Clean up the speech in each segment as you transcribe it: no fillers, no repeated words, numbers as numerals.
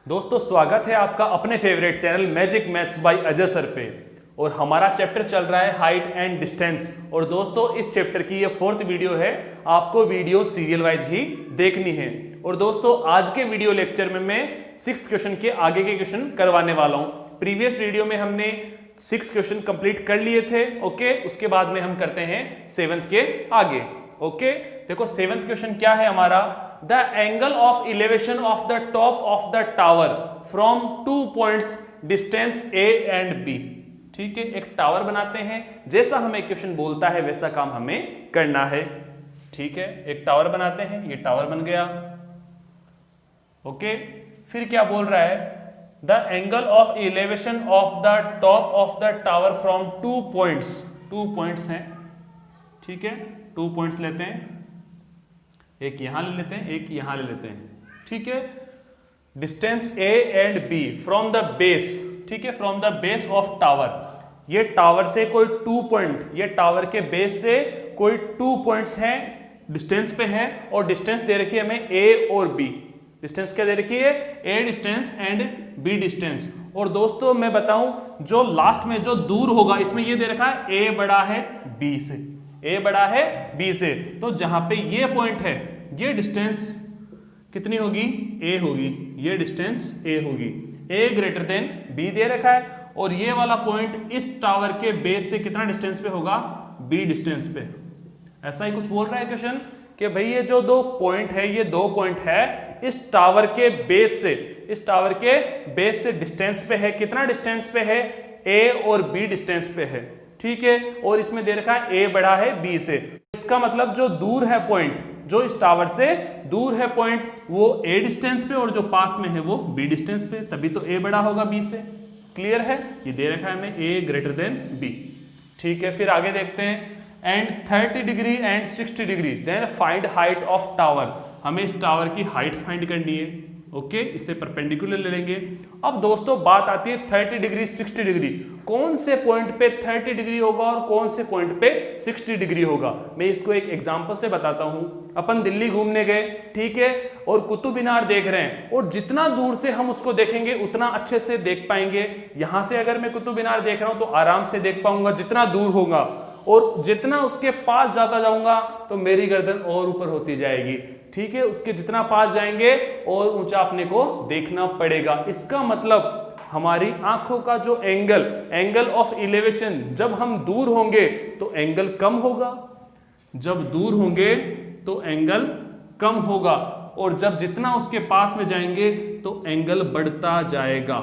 दोस्तों स्वागत है आपका अपने favourite channel magic maths by Ajay sir पे। और हमारा चैप्टर चल रहा है हाइट एंड डिस्टेंस। और दोस्तों इस चैप्टर की ये 4th वीडियो है। आपको वीडियो सीरियल वाइज ही देखनी है। और दोस्तों आज के वीडियो लेक्चर में मैं 6th क्वेश्चन के आगे के क्वेश्चन करवाने वाला हूँ। प्रीवियस वीडियो में हमने 6 क्वेश्चन कंप्लीट कर लिए थे। ओके, उसके बाद में हम करते हैं 7th के आगे। ओके, देखो 7th क्वेश्चन क्या है हमारा। The angle of elevation of the top of the tower from 2 points distance A and B. ठीक है, एक टावर बनाते हैं, जैसा हमें क्वेश्चन बोलता है वैसा काम हमें करना है। ठीक है, एक टावर बनाते हैं, ये टावर बन गया। ओके, फिर क्या बोल रहा है, the angle of elevation of the top of the tower from 2 points. 2 points हैं, ठीक है, 2 पॉइंट्स लेते हैं, एक यहां ले लेते हैं, एक यहां ले लेते हैं। ठीक है, distance A and B from the base. ठीक है, from the base of tower. ये टावर से कोई 2 पॉइंट, ये टावर के बेस से कोई 2 पॉइंट्स हैं, डिस्टेंस पे है। और डिस्टेंस दे रखी है हमें ए और बी। डिस्टेंस क्या दे रखी है, A distance and B distance. और दोस्तों मैं बताऊं, जो लास्ट में जो दूर होगा, इसमें ये दे रखा है ए बड़ा है बी से, ए बड़ा है बी से। तो जहां पे ये पॉइंट है, ये डिस्टेंस कितनी होगी, ए होगी, ये डिस्टेंस ए होगी। ए ग्रेटर देन बी दे रखा है। और ये वाला पॉइंट इस टावर के बेस से कितना डिस्टेंस पे होगा, बी डिस्टेंस पे। ऐसा ही कुछ बोल रहा है क्वेश्चन कि भाई ये जो 2 पॉइंट है, ये 2 पॉइंट है इस टावर के बेस से, इस टावर के बेस से डिस्टेंस पे है। कितना डिस्टेंस पे है, ए और बी डिस्टेंस पे है। ठीक है, और इसमें दे रखा है ए बड़ा है बी से। इसका मतलब जो दूर है पॉइंट, जो इस टावर से दूर है पॉइंट, वो ए डिस्टेंस पे, और जो पास में है वो बी डिस्टेंस पे, तभी तो ए बड़ा होगा बी से। क्लियर है, ये दे रखा है हमें ए ग्रेटर देन बी। ठीक है, फिर आगे देखते हैं। And 30 degree and 60 degree then find height of tower. हमें इस टावर की हाइट फाइंड करनी है। ओके, इससे परपेंडिकुलर ले लेंगे। अब दोस्तों बात आती है 30 डिग्री 60 डिग्री। कौन से पॉइंट पे 30 डिग्री होगा और कौन से पॉइंट पे 60 डिग्री होगा। मैं इसको एक एग्जांपल से बताता हूं। अपन दिल्ली घूमने गए, ठीक है, और कुतुब मीनार देख रहे हैं, और जितना दूर से हम उसको देखेंगे उतना अच्छे से देख पाएंगे। यहां से अगर मैं कुतुब मीनार देख रहा हूं तो आराम से देख पाऊंगा जितना दूर होगा, और जितना उसके पास जाता जाऊंगा तो मेरी गर्दन और ऊपर होती जाएगी। ठीक है, उसके जितना पास जाएंगे और ऊंचा अपने को देखना पड़ेगा। इसका मतलब हमारी आंखों का जो एंगल ऑफ इलेवेशन, जब हम दूर होंगे तो एंगल कम होगा, जब दूर होंगे तो एंगल कम होगा, और जब जितना उसके पास में जाएंगे तो एंगल बढ़ता जाएगा।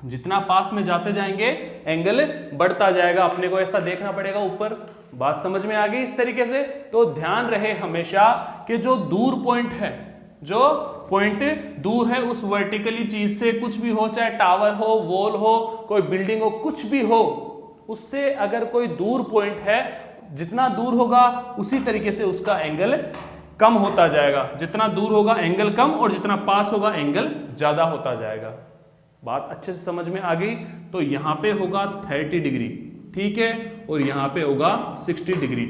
जितना पास में जाते जाएंगे एंगल बढ़ता जाएगा। अपने को ऐसा देखना पड़ेगा ऊपर। बात समझ में आ गई इस तरीके से। तो ध्यान रहे हमेशा कि जो दूर पॉइंट है, जो पॉइंट दूर है, उस वर्टिकली चीज से कुछ भी हो, चाहे टावर हो, वॉल हो, कोई बिल्डिंग हो, कुछ भी हो, उससे अगर कोई दूर पॉइंट है, जितना दूर होगा उसी तरीके से उसका एंगल कम होता जाएगा। जितना दूर होगा एंगल कम, और जितना पास होगा एंगल ज्यादा होता जाएगा। बात अच्छे से समझ में आ गई। तो यहां पे होगा 30 डिग्री, ठीक है, और यहां पे होगा 60 डिग्री।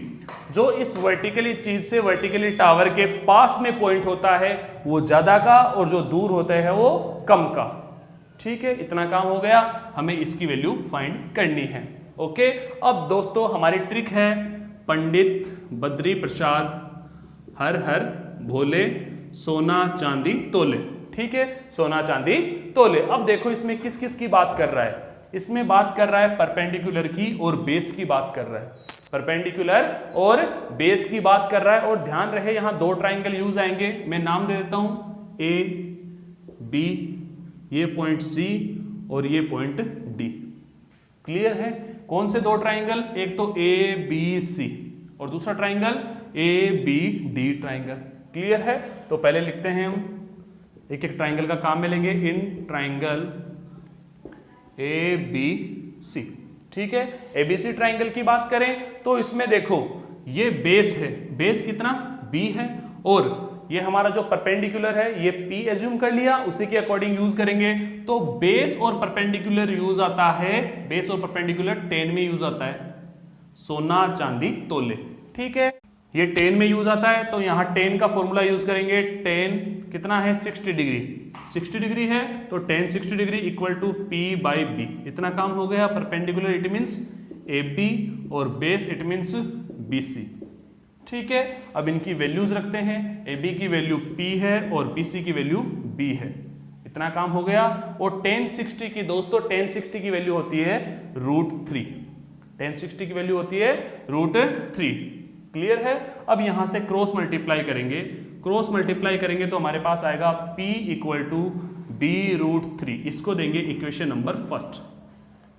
जो इस वर्टिकली चीज से, वर्टिकली टावर के पास में पॉइंट होता है वो ज्यादा का, और जो दूर होता है वो कम का। ठीक है, इतना काम हो गया। हमें इसकी वैल्यू फाइंड करनी है। ओके, अब दोस्तों हमारी ट्रिक है, पंडित बद्री प्रसाद हर हर भोले सोना चांदी तोले। ठीक है, सोना चांदी तोले। अब देखो इसमें किस किस की बात कर रहा है। इसमें बात कर रहा है परपेंडिकुलर की और बेस की बात कर रहा है। परपेंडिकुलर और बेस की बात कर रहा है। और ध्यान रहे यहां 2 ट्राइंगल यूज आएंगे। मैं नाम दे देता हूं ए बी, ये पॉइंट सी और ये पॉइंट डी। क्लियर है, कौन से 2 ट्राइंगल, एक तो ए बी सी और दूसरा triangle A B D triangle. Clear है, तो पहले लिखते हैं हम, एक एक ट्राइंगल का काम में लेंगे। In triangle A B C. ठीक है, एबीसी ट्राइंगल की बात करें तो इसमें देखो ये बेस है, बेस कितना बी है, और ये हमारा जो परपेंडिकुलर है ये पी एज्यूम कर लिया, उसी के अकॉर्डिंग यूज करेंगे। तो बेस और परपेंडिकुलर यूज आता है, बेस और परपेंडिकुलर 10 में यूज आता है, सोना चांदी तोले। ठीक है, ये टेन में यूज आता है, तो यहाँ टेन का फॉर्मूला यूज करेंगे। टेन कितना है 60 डिग्री, 60 डिग्री है तो tan 60 degree equal to P by B. इतना काम हो गया। Perpendicular it means A B और base it means B C. ठीक है, अब इनकी वैल्यूज रखते हैं। ए बी की वैल्यू P है और बी सी की वैल्यू B है। इतना काम हो गया। और tan 60 की दोस्तों tan 60 की वैल्यू होती है √3। tan 60 की वैल्यू होती है √3। क्लियर है। अब यहां से क्रॉस मल्टीप्लाई करेंगे, क्रॉस मल्टीप्लाई करेंगे तो हमारे पास आएगा P इक्वल टू B√3। इसको देंगे इक्वेशन नंबर फर्स्ट।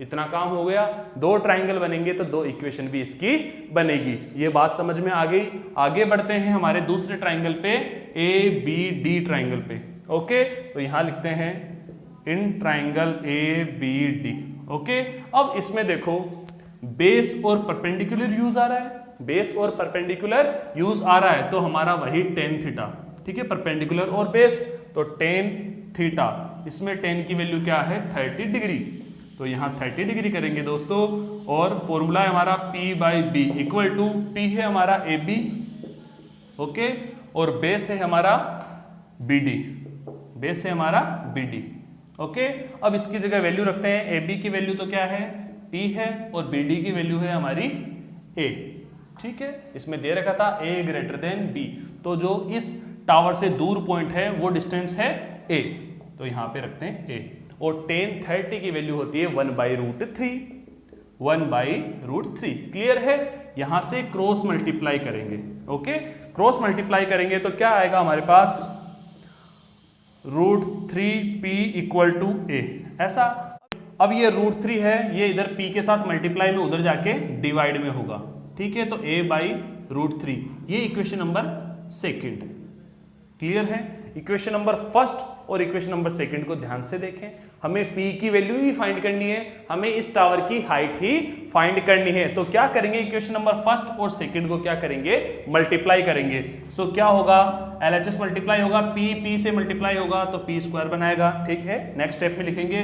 इतना काम हो गया। दो ट्राइंगल बनेंगे तो दो इक्वेशन भी इसकी बनेगी। ये बात समझ में आ गई। आगे बढ़ते हैं हमारे दूसरे ट्राइंगल पे, ABD ट्राइंगल पे। ओके, तो यहां लिखते हैं इन ट्राइंगल ABD। ओके, अब इसमें देखो बेस और परपेंडिकुलर यूज आ रहा है, बेस और परपेंडिकुलर यूज आ रहा है तो हमारा वही tan थीटा। ठीक है, परपेंडिकुलर और बेस तो tan थीटा। इसमें tan की वैल्यू क्या है 30 डिग्री, तो यहाँ 30 डिग्री करेंगे दोस्तों। और फॉर्मूला है हमारा P by B equal to P है हमारा AB, ओके, और बेस है हमारा BD, बेस है हमारा BD। ओके, अब इसकी जगह वैल्यू रखते हैं। AB की वैल्यू तो क्या है P है और BD की वैल्यू है हमारी A। ठीक है, इसमें दे रखा था A ग्रेटर देन B, तो जो इस टावर से दूर पॉइंट है वो डिस्टेंस है A, तो यहाँ पे रखते हैं A। और tan 30 की वैल्यू होती है 1/√3, 1/√3। क्लियर है। यहां से क्रॉस मल्टीप्लाई करेंगे। ओके, क्रॉस मल्टीप्लाई करेंगे तो क्या आएगा हमारे पास √3P इक्वल टू A ऐसा। अब ये √3 है, ये इधर P के साथ मल्टीप्लाई में उधर जाके डिवाइड में होगा। ठीक है, तो A/√3। ये इक्वेशन नंबर सेकेंड। क्लियर है। इक्वेशन नंबर फर्स्ट और इक्वेशन नंबर सेकंड को ध्यान से देखें। हमें P की वैल्यू ही फाइंड करनी है, हमें इस टावर की हाइट ही फाइंड करनी है। तो क्या करेंगे, इक्वेशन नंबर फर्स्ट और सेकंड को क्या करेंगे, मल्टीप्लाई करेंगे। सो क्या होगा, LHS मल्टीप्लाई होगा, P से मल्टीप्लाई होगा तो P² बनाएगा। ठीक है, नेक्स्ट स्टेप में लिखेंगे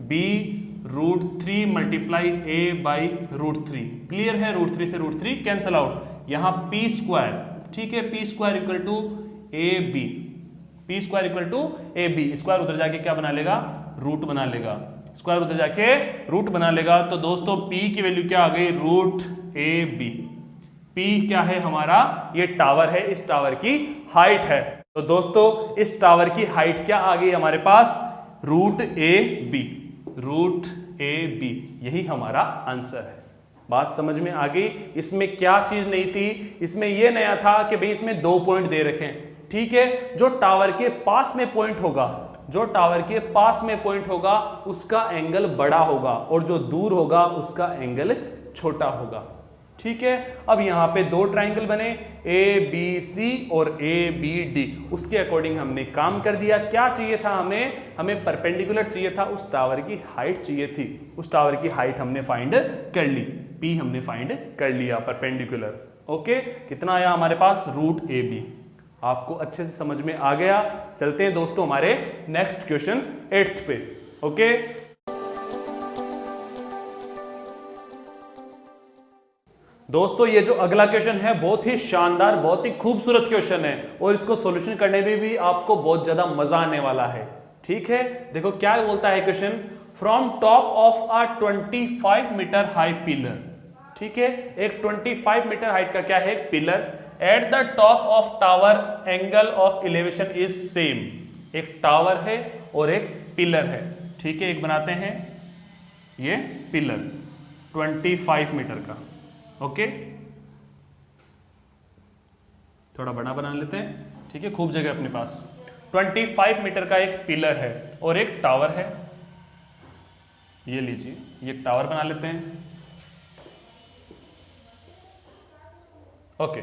B√3 मल्टीप्लाई A/√3। क्लियर है, √3 से √3 कैंसल आउट, यहाँ P²। ठीक है, P² equal to AB, P² equal to AB। Square उधर जाके क्या बना लेगा, रूट बना लेगा। स्क्वायर उधर जाके रूट बना लेगा। तो दोस्तों P की वैल्यू क्या आ गई, √AB। P क्या है हमारा, ये टावर है, इस टावर की हाइट है। तो दोस्तों इस टावर की हाइट क्या आ गई हमारे पास, √AB, √AB। यही हमारा आंसर है। बात समझ में आ गई। इसमें क्या चीज नहीं थी, इसमें यह नया था कि भाई इसमें 2 पॉइंट दे रखे हैं। ठीक है, जो टावर के पास में पॉइंट होगा, जो टावर के पास में पॉइंट होगा उसका एंगल बड़ा होगा और जो दूर होगा उसका एंगल छोटा होगा। ठीक है, अब यहां पे 2 ट्राइंगल बने ABC और ABD। उसके अकॉर्डिंग हमने काम कर दिया। क्या चाहिए था हमें परपेंडिकुलर चाहिए था, उस टावर की हाइट चाहिए थी। उस टावर की हाइट हमने फाइंड कर ली, P हमने फाइंड कर लिया परपेंडिकुलर। ओके, कितना आया हमारे पास, √AB। आपको अच्छे से समझ में आ गया। चलते हैं दोस्तों हमारे नेक्स्ट क्वेश्चन 8th पे। ओके, दोस्तों ये जो अगला क्वेश्चन है बहुत ही शानदार, बहुत ही खूबसूरत क्वेश्चन है और इसको सॉल्यूशन करने में भी आपको बहुत ज्यादा मजा आने वाला है। ठीक है, देखो क्या बोलता है question, from top of a 25 metre high pillar. ठीक है, एक 25 मीटर हाइट का क्या है, pillar. At the top of tower angle of elevation is same. एक टावर है और एक पिलर है। ठीक है, एक बनाते हैं ये पिलर 25 मीटर का। ओके, थोड़ा बड़ा बना लेते हैं। ठीक है, खूब जगह अपने पास। 25 मीटर का एक पिलर है और एक टावर है। ये लीजिए, ये टावर बना लेते हैं। Okay,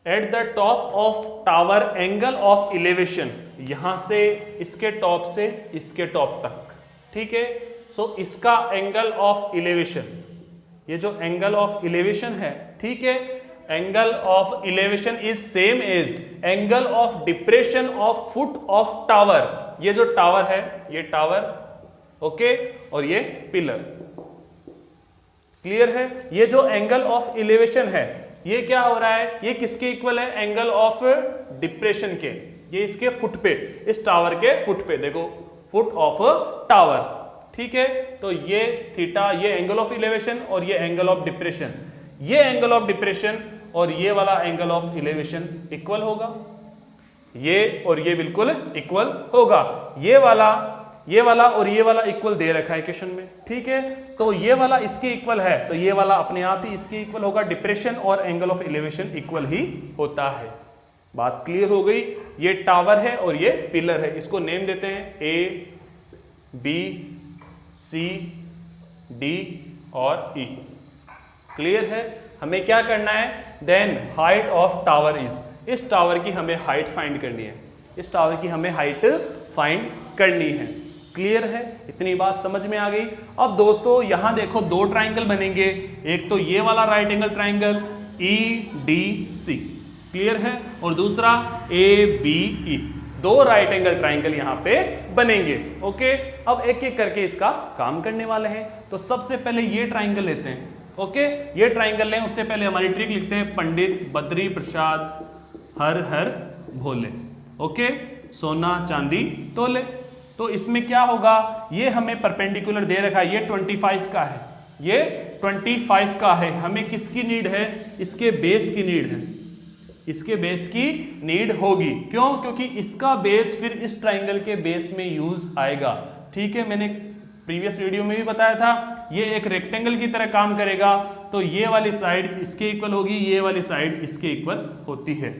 eight the top of tower angle of elevation, यहां से इसके टॉप से इसके टॉप तक। ठीक है, सो इसका एंगल ऑफ एलिवेशन, ये जो एंगल ऑफ एलिवेशन है, ठीक है, angle of elevation is same as angle of depression of foot of tower. ये जो टावर है, ये टावर, ओके, और ये पिलर। क्लियर है, ये जो एंगल ऑफ एलिवेशन है ये क्या हो रहा है, ये किसके इक्वल है, एंगल ऑफ डिप्रेशन के, ये इसके फुट पे, इस टावर के फुट पे, देखो फुट ऑफ टावर, ठीक है। तो ये थीटा, ये एंगल ऑफ इलेवेशन और ये एंगल ऑफ डिप्रेशन, ये एंगल ऑफ डिप्रेशन और ये वाला एंगल ऑफ इलेवेशन इक्वल होगा, ये और ये बिल्कुल इक्वल होगा, ये वाला और ये वाला इक्वल दे रखा है क्वेश्चन में, ठीक है। तो ये वाला इसके इक्वल है, तो ये वाला अपने आप ही इसके इक्वल होगा, डिप्रेशन और एंगल ऑफ इलेवेशन इक्वल ही होता है। बात क्लियर हो गई। ये टावर है और ये पिलर है, इसको नेम देते हैं ए, बी, सी, डी और ई। क्लियर है। हमें क्या करना है, then height of tower is, इस टावर की हमें हाइट फाइंड करनी है, इस टावर की हमें हाइट फाइंड करनी है। क्लियर है, इतनी बात समझ में आ गई। अब दोस्तों यहां देखो दो ट्राइंगल बनेंगे, एक तो ये वाला right angle triangle EDC, clear है, और दूसरा ABE, दो राइट एंगल ट्राइंगल यहां पे बनेंगे। ओके, अब एक एक करके इसका काम करने वाले हैं। तो सबसे पहले ये ट्राइंगल लेते हैं, ओके, ये ट्राइंगल लें, उससे पहले हमारी ट्रिक लिखते हैं, पंडित बद्री प्रसाद हर हर भोले, ओके, सोना चांदी तोले। तो इसमें क्या होगा, ये हमें परपेंडिकुलर दे रखा है, ये 25 का है, ये 25 का है, हमें किसकी नीड है, इसके बेस की नीड है, इसके बेस की नीड होगी। क्यों, क्योंकि इसका बेस फिर इस ट्राइंगल के बेस में यूज आएगा, ठीक है। मैंने प्रीवियस वीडियो में भी बताया था, ये एक रेक्टेंगल की तरह काम करेगा, तो ये वाली साइड इसके इक्वल होगी, ये वाली साइड इसके इक्वल होती है,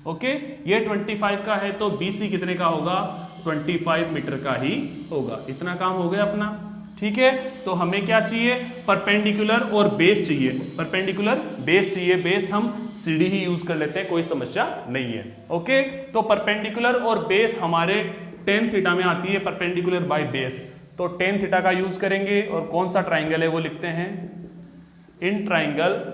ओके। ये 25 का है तो BC कितने का होगा, 25 मीटर का ही होगा। इतना काम हो गया अपना, ठीक है। तो हमें क्या चाहिए, परपेंडिकुलर और बेस चाहिए, परपेंडिकुलर बेस चाहिए, बेस हम CD ही यूज कर लेते हैं, कोई समस्या नहीं है, ओके। तो परपेंडिकुलर और बेस हमारे tan थीटा में आती है, परपेंडिकुलर बाय बेस, तो tan थीटा का यूज करेंगे। और कौन सा ट्राइंगल है वो लिखते हैं, इन ट्राइंगल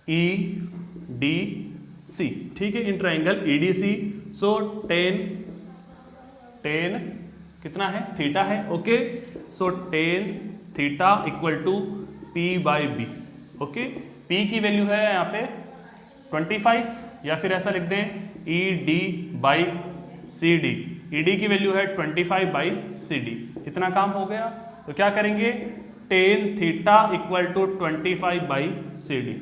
EDC, ठीक है, in triangle EDC। So tan कितना है, थीटा है, okay. So tan theta equal to P/B, okay. P की वैल्यू है यहाँ पे 25, या फिर ऐसा लिख दें ED/CD, ED की वैल्यू है 25/CD। इतना काम हो गया। तो क्या करेंगे, tan theta equal to 25/CD,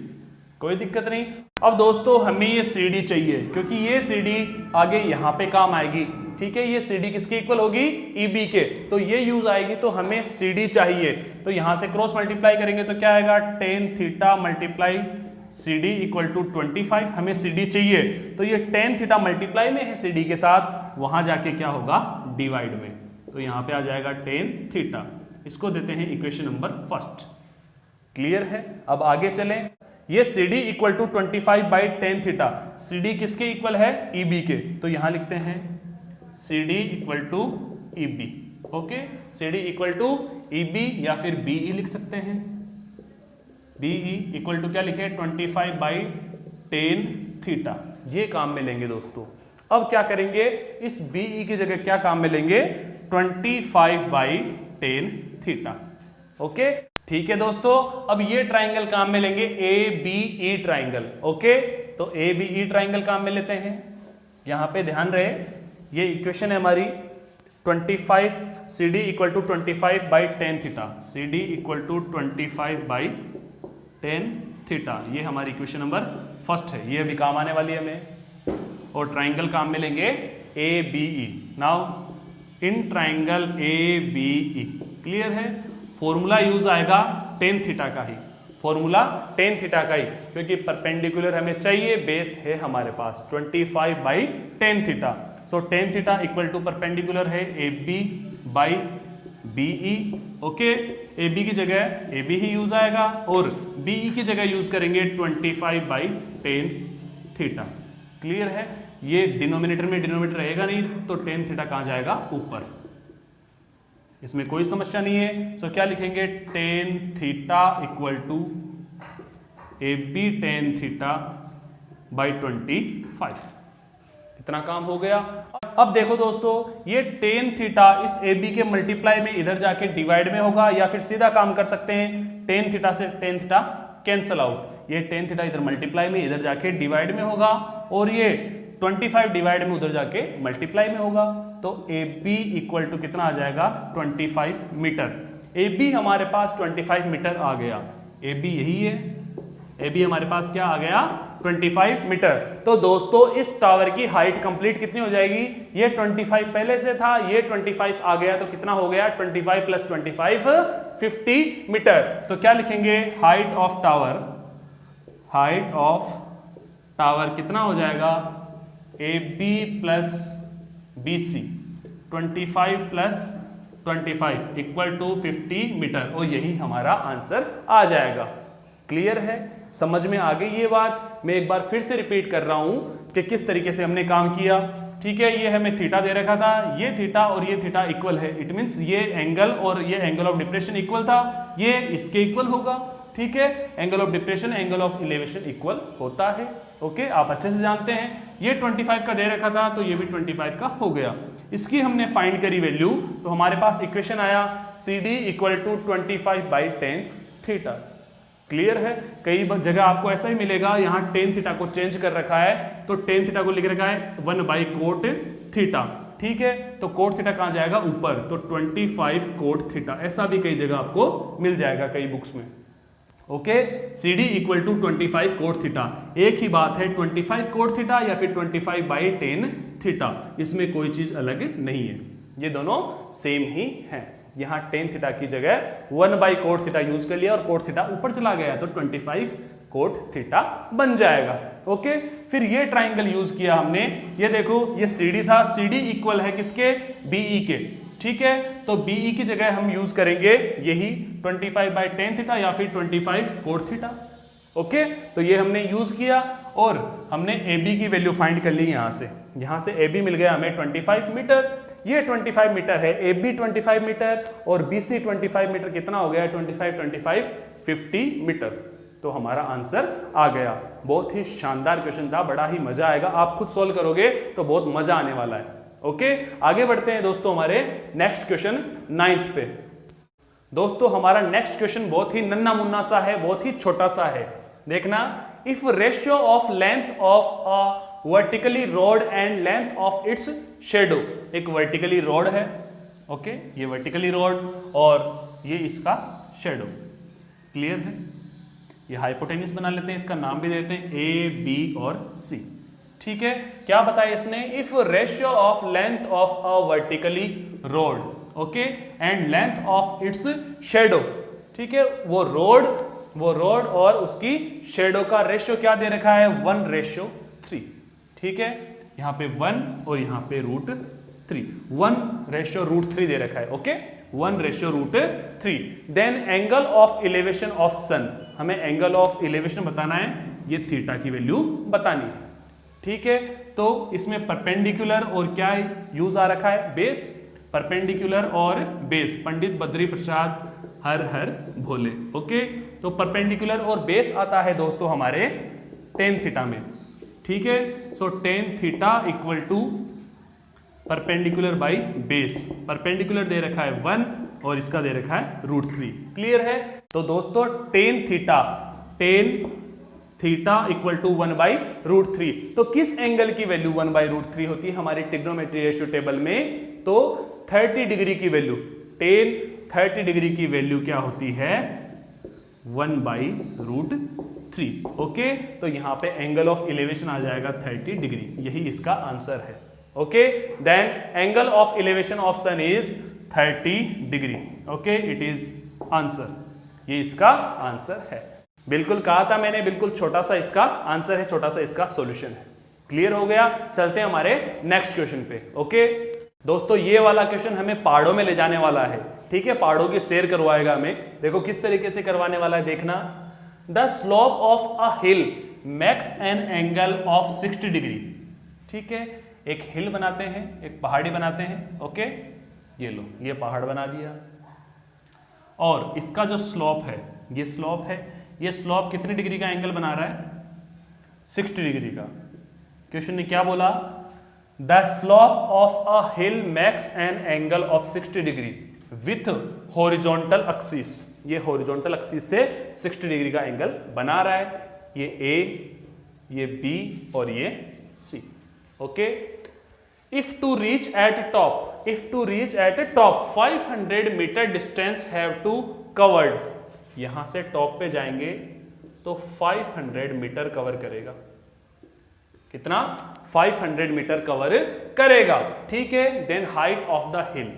कोई दिक्कत नहीं। अब दोस्तों हमें ये CD चाहिए, क्योंकि ये CD आगे यहाँ पे काम आएगी, ठीक है। ये CD किसके इक्वल होगी, EB के, तो ये यूज आएगी, तो हमें CD चाहिए। तो यहाँ से क्रॉस मल्टीप्लाई करेंगे तो क्या आएगा, tan theta multiply CD equal to 25, हमें CD चाहिए, तो ये tan थीटा मल्टीप्लाई में है CD के साथ, वहां जाके क्या होगा, डिवाइड में, तो यहाँ पे आ जाएगा tan थीटा। इसको देते हैं इक्वेशन नंबर फर्स्ट। क्लियर है। अब आगे चलें, ये CD equal to 25/tan theta, CD किसके इक्वल है, EB के, तो यहां लिखते हैं CD equal to EB, okay. CD equal to EB या फिर BE लिख सकते हैं, BE इक्वल टू क्या लिखे, 25/tan थीटा, ये काम में लेंगे दोस्तों। अब क्या करेंगे, इस BE की जगह क्या काम में लेंगे, 25/tan थीटा, ओके, ठीक है दोस्तों। अब ये ट्राइंगल काम में लेंगे, ABE ट्राइंगल, ओके। तो ABE ट्राइंगल काम में लेते हैं। यहां पे ध्यान रहे, ये इक्वेशन है हमारी, 25 CD equal to 25/tan theta, CD equal to 25/tan theta, ये हमारी इक्वेशन नंबर फर्स्ट है, ये अभी काम आने वाली है हमें। और ट्राइंगल काम में लेंगे ABE। Now in triangle ABE, clear है। फॉर्मूला यूज आएगा tan थीटा का ही, फॉर्मूला tan थीटा का ही, क्योंकि परपेंडिकुलर हमें चाहिए, बेस है हमारे पास 25/tan theta. So tan theta equal to perpendicular है AB/BE, ओके। AB की जगह AB ही यूज आएगा और BE की जगह यूज करेंगे 25/tan थीटा। क्लियर है। ये डिनोमिनेटर में डिनोमिनेटर रहेगा नहीं, तो tan थीटा कहां जाएगा, ऊपर, इसमें कोई समस्या नहीं है। सो क्या लिखेंगे, tan theta equal to AB tan theta by 25। इतना काम हो गया। अब देखो दोस्तों, ये tan थीटा इस AB के मल्टीप्लाई में इधर जाके डिवाइड में होगा, या फिर सीधा काम कर सकते हैं, tan थीटा से tan थीटा कैंसल आउट, ये टेन थीटा इधर मल्टीप्लाई में, इधर जाके डिवाइड में होगा, और ये 25 डिवाइड में उधर जाके मल्टीप्लाई में होगा। तो ए बी इक्वल टू कितना आ जाएगा 25 मीटर। ए बी हमारे पास 25 मीटर आ गया। ए बी यही है, ए बी हमारे पास क्या आ गया 25 मीटर। तो दोस्तों इस टावर की हाइट कंप्लीट कितनी हो जाएगी, ये 25 पहले से था, ये 25 आ गया, तो कितना हो गया 25 प्लस 25 50 मीटर। तो क्या लिखेंगे, height of tower, height of tower कितना हो जाएगा A B plus B C 25 plus 25 equal to 50 metre, और यही हमारा आंसर आ जाएगा। क्लियर है, समझ में आ गई ये बात। मैं एक बार फिर से रिपीट कर रहा हूं कि किस तरीके से हमने काम किया। ठीक है, ये हमें थीटा दे रखा था, ये थीटा और ये थीटा इक्वल है, इट मींस ये एंगल और ये एंगल ऑफ डिप्रेशन इक्वल था, ये इसके इक्वल होगा। ठीक है, angle of depression angle of elevation equal होता है। ओके, आप अच्छे से जानते हैं। ये 25 का दे रखा था, तो ये भी 25 का हो गया। इसकी हमने फाइंड करी वैल्यू, तो हमारे पास इक्वेशन आया C D equal to 25/10 theta. Clear है, कई जगह आपको ऐसा ही मिलेगा, यहाँ टेन थीटा को चेंज कर रखा है, तो टेन थीटा को लिख रखा है 1/कोट थीटा। ठीक है, तो कोट थीटा कहाँ जाएगा ऊपर, तो 25 कोट थीटा, ऐसा भी कई जगह आपको मिल जाएगा कई बुक्स में। Okay, C D equal to 25 cot theta. एक ही बात है 25 कोट थीटा या फिर 25/10 थीटा, इसमें कोई चीज अलग नहीं है, ये दोनों सेम ही है। यहाँ टेन थीटा की जगह 1/कोट थीटा यूज कर लिया और कोट थीटा ऊपर चला गया, तो 25 कोट थीटा बन जाएगा। ओके, फिर ये ट्राइंगल यूज किया हमने, ये देखो ये CD था, CD इक्वल है किसके, BE के। ठीक है, तो BE की जगह हम यूज करेंगे यही 25/10 थीटा या फिर 25 कोट थीटा। ओके, तो ये हमने यूज किया और हमने AB की वैल्यू फाइंड कर ली यहाँ से AB मिल गया हमें 25 मीटर। ये 25 मीटर है, AB 25 मीटर और BC 25 मीटर, कितना हो गया 25 50 मीटर। तो हमारा आंसर आ गया। बहुत ही शानदार क्वेश्चन था, बड़ा ही मजा आएगा, आप खुद सोल्व करोगे तो बहुत मजा आने वाला है। ओके, आगे बढ़ते हैं दोस्तों हमारे नेक्स्ट क्वेश्चन 9th पे। दोस्तों हमारा नेक्स्ट क्वेश्चन बहुत ही नन्ना मुन्ना सा है, बहुत ही छोटा सा है। देखना, if ratio of length of a vertically rod and length of its shadow, एक वर्टिकली रॉड है, ओके, ये वर्टिकली रॉड और ये इसका शेडो। क्लियर है, ये हाइपोटेन्यूस बना लेते हैं, इसका नाम भी देते हैं A, B और C। ठीक है, क्या बताया इसने, if ratio of length of a vertically rod, okay, and length of its shadow. ठीक है, वो रोड और उसकी शेडो का रेशियो क्या दे रखा है 1:3। ठीक है, यहाँ पे 1 और यहाँ पे √3, 1:√3 दे रखा है। Okay, 1:√3। Then angle of elevation of sun, हमें एंगल ऑफ इलेवेशन बताना है, ये थीटा की वैल्यू बतानी है। ठीक है, तो इसमें परपेंडिकुलर और क्या यूज आ रखा है, बेस, परपेंडिकुलर और बेस, पंडित बद्री प्रसाद हर हर भोले। ओके, तो परपेंडिकुलर और बेस आता है दोस्तों हमारे tan थीटा में। ठीक है, so tan theta equal to perpendicular by base, perpendicular दे रखा है 1 और इसका दे रखा है √3। क्लियर है, तो दोस्तों tan थीटा इक्वल टू 1/√3। तो किस एंगल की वैल्यू 1/√3 होती है हमारी ट्रिग्नोमेट्री रेशियो टेबल में, तो 30 डिग्री की वैल्यू, tan 30 डिग्री की वैल्यू क्या होती है 1/√3। ओके, तो यहाँ पे एंगल ऑफ इलेवेशन आ जाएगा 30 डिग्री, यही इसका आंसर है। Okay, then angle of elevation of sun is 30 degree. Okay, it is answer, ये इसका आंसर है। बिल्कुल कहा था मैंने, बिल्कुल छोटा सा इसका आंसर है, छोटा सा इसका सॉल्यूशन है। क्लियर हो गया, चलते हैं हमारे नेक्स्ट क्वेश्चन पे। ओके दोस्तों, ये वाला क्वेश्चन हमें पहाड़ों में ले जाने वाला है। ठीक है, पहाड़ों की सैर करवाएगा हमें। देखो किस तरीके से करवाने वाला है, देखना। The slope of a hill makes an angle of 60 degree. ठीक है, एक हिल बनाते हैं, एक पहाड़ी बनाते हैं। ओके, ये लो, ये पहाड़ बना दिया और इसका जो स्लोप है, ये स्लोप है, ये स्लोप कितने डिग्री का एंगल बना रहा है 60 डिग्री का। क्वेश्चन ने क्या बोला, the slope of a hill makes an angle of 60 degree with horizontal axis. ये हॉरिजॉन्टल एक्सिस से 60 डिग्री का एंगल बना रहा है। ये ए, ये बी और ये C. Okay, if to reach at top 500 metre distance have to covered, यहां से टॉप पे जाएंगे तो 500 मीटर कवर करेगा। कितना? 500 मीटर कवर करेगा। ठीक है, then height of the hill,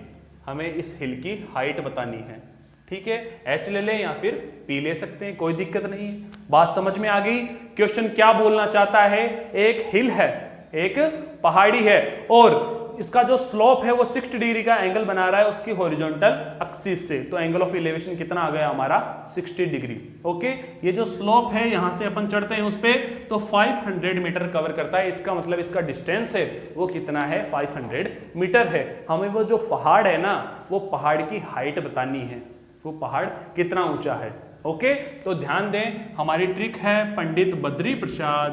हमें इस हिल की हाइट बतानी है। ठीक है, एच ले लें या फिर पी ले सकते हैं, कोई दिक्कत नहीं। बात समझ में आ गई? क्वेश्चन क्या बोलना चाहता है? एक हिल है, एक पहाड़ी है और इसका जो स्लोप है वो 60 डिग्री का एंगल बना रहा है उसकी हॉरिजॉन्टल एक्सिस से, तो एंगल ऑफ एलिवेशन कितना आ गया हमारा? 60 डिग्री। ओके, ये जो स्लोप है यहां से अपन चढ़ते हैं उस पे तो 500 मीटर कवर करता है, इसका मतलब इसका डिस्टेंस है वो कितना है? 500 मीटर है। हमें वो जो पहाड़ है ना, वो पहाड़ की हाइट बतानी है, वो पहाड़ कितना ऊंचा है। ओके, तो ध्यान दें, हमारी ट्रिक है पंडित बद्री प्रसाद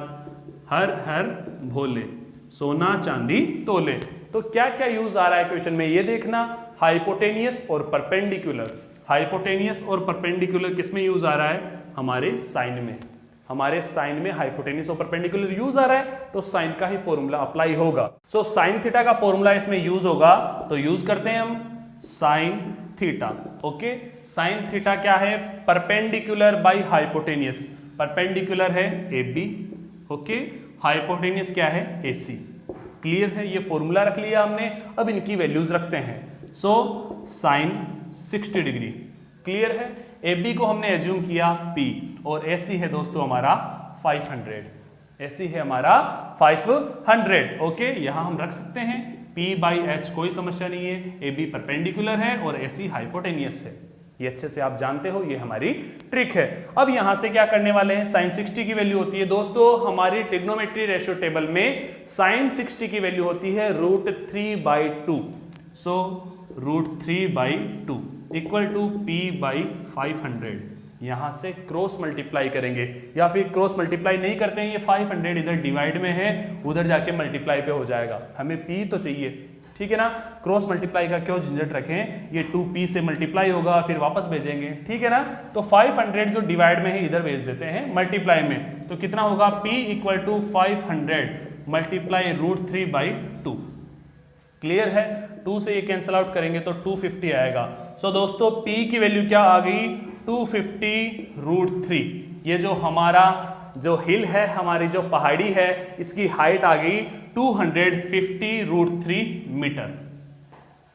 हर हर भोले, सोना चांदी तोले। तो क्या क्या यूज आ रहा है क्वेश्चन में ये देखना, हाइपोटेनियस और परपेंडिकुलर। हाइपोटेनियस और परपेंडिकुलर किस में यूज आ रहा है? हमारे साइन में। हमारे साइन में हाइपोटेनियस और परपेंडिकुलर यूज आ रहा है तो साइन का ही फॉर्मूला अप्लाई होगा। सो साइन थीटा का फॉर्मूला इसमें यूज होगा, तो यूज करते हैं हम sine theta. Okay, sine theta क्या है? Perpendicular by hypotenuse. परपेंडिकुलर है ए बी, ओके, हाइपोटेनियस क्या है? ए सी। क्लियर है? ये फॉर्मूला रख लिया हमने, अब इनकी वैल्यूज रखते हैं। So sine 60 degree. क्लियर है? ए बी को हमने एज्यूम किया P और ए सी है दोस्तों हमारा 500। ए सी है हमारा 500। ओके, यहां हम रख सकते हैं P बाई एच, कोई समस्या नहीं है। ए बी परपेंडिकुलर है और ए सी हाइपोटेनियस है, ये अच्छे से आप जानते हो, ये हमारी ट्रिक है। अब यहां से क्या करने वाले हैं? साइन 60 की वैल्यू होती है दोस्तों हमारी ट्रिग्नोमेट्री रेशियो टेबल में, साइन 60 की वैल्यू होती है √3/2। सो √3/2 इक्वल टू P बाई 500। यहां से क्रॉस मल्टीप्लाई करेंगे, या फिर क्रॉस मल्टीप्लाई नहीं करते हैं, ये 500 इधर डिवाइड में है, उधर जाके मल्टीप्लाई पे हो जाएगा, हमें P तो चाहिए। ठीक है ना, क्रॉस मल्टीप्लाई का क्यों झंझट रखें, ये 2P से मल्टीप्लाई होगा फिर वापस भेजेंगे। ठीक है ना, तो 500 जो डिवाइड में है इधर भेज देते हैं मल्टीप्लाई में, तो कितना होगा? P equal to 500 multiply √3/2। Clear है? 2 से ये कैंसिल आउट करेंगे तो 250 आएगा। सो दोस्तों P की वैल्यू क्या आ गई? 250 √3। ये जो हमारा जो हिल है, हमारी जो पहाड़ी है, इसकी हाइट आ गई 250 √3 मीटर।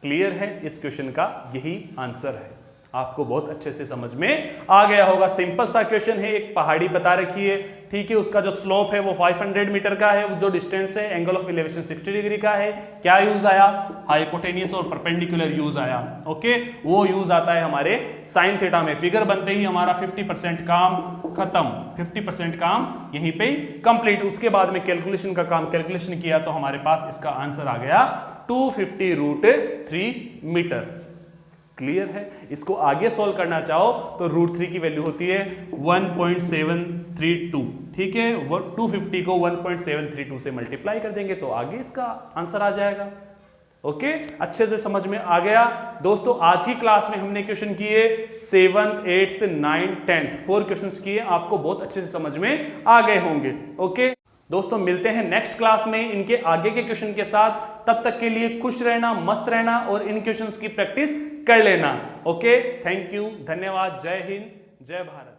क्लियर है? इस क्वेश्चन का यही आंसर है। आपको बहुत अच्छे से समझ में आ गया होगा। सिंपल सा क्वेश्चन है, एक पहाड़ी बता रखी है, ठीक है, उसका जो स्लोप है वो 500 मीटर का है, जो डिस्टेंस है एंगल ऑफ एलिवेशन 60 डिग्री का है। क्या यूज आया? हाइपोटेनियस और परपेंडिकुलर यूज आया। ओके, वो यूज आता है हमारे साइन थीटा में। फिगर बनते ही हमारा 50% काम खत्म, 50% काम यहीं पे कंप्लीट। उसके बाद में कैलकुलेशन का काम कैलकुलेशन किया तो हमारे पास इसका आंसर आ गया 250 √3 मीटर। क्लियर है? इसको आगे सॉल्व करना चाहो तो √3 की वैल्यू होती है 1.732। ठीक है, 250 को 1.732 से मल्टीप्लाई कर देंगे तो आगे इसका आंसर आ जाएगा। ओके, अच्छे से समझ में आ गया दोस्तों। आज की क्लास में हमने क्वेश्चन किए 7th, 8th, 9th, 10th 4 questions किए, आपको बहुत अच्छे से समझ में आ गए होंगे। ओके दोस्तों, मिलते हैं नेक्स्ट क्लास में इनके आगे के क्वेश्चन के साथ। तब तक के लिए खुश रहना, मस्त रहना और इन क्वेश्चंस की प्रैक्टिस कर लेना। ओके, थैंक यू, धन्यवाद, जय हिंद, जय भारत।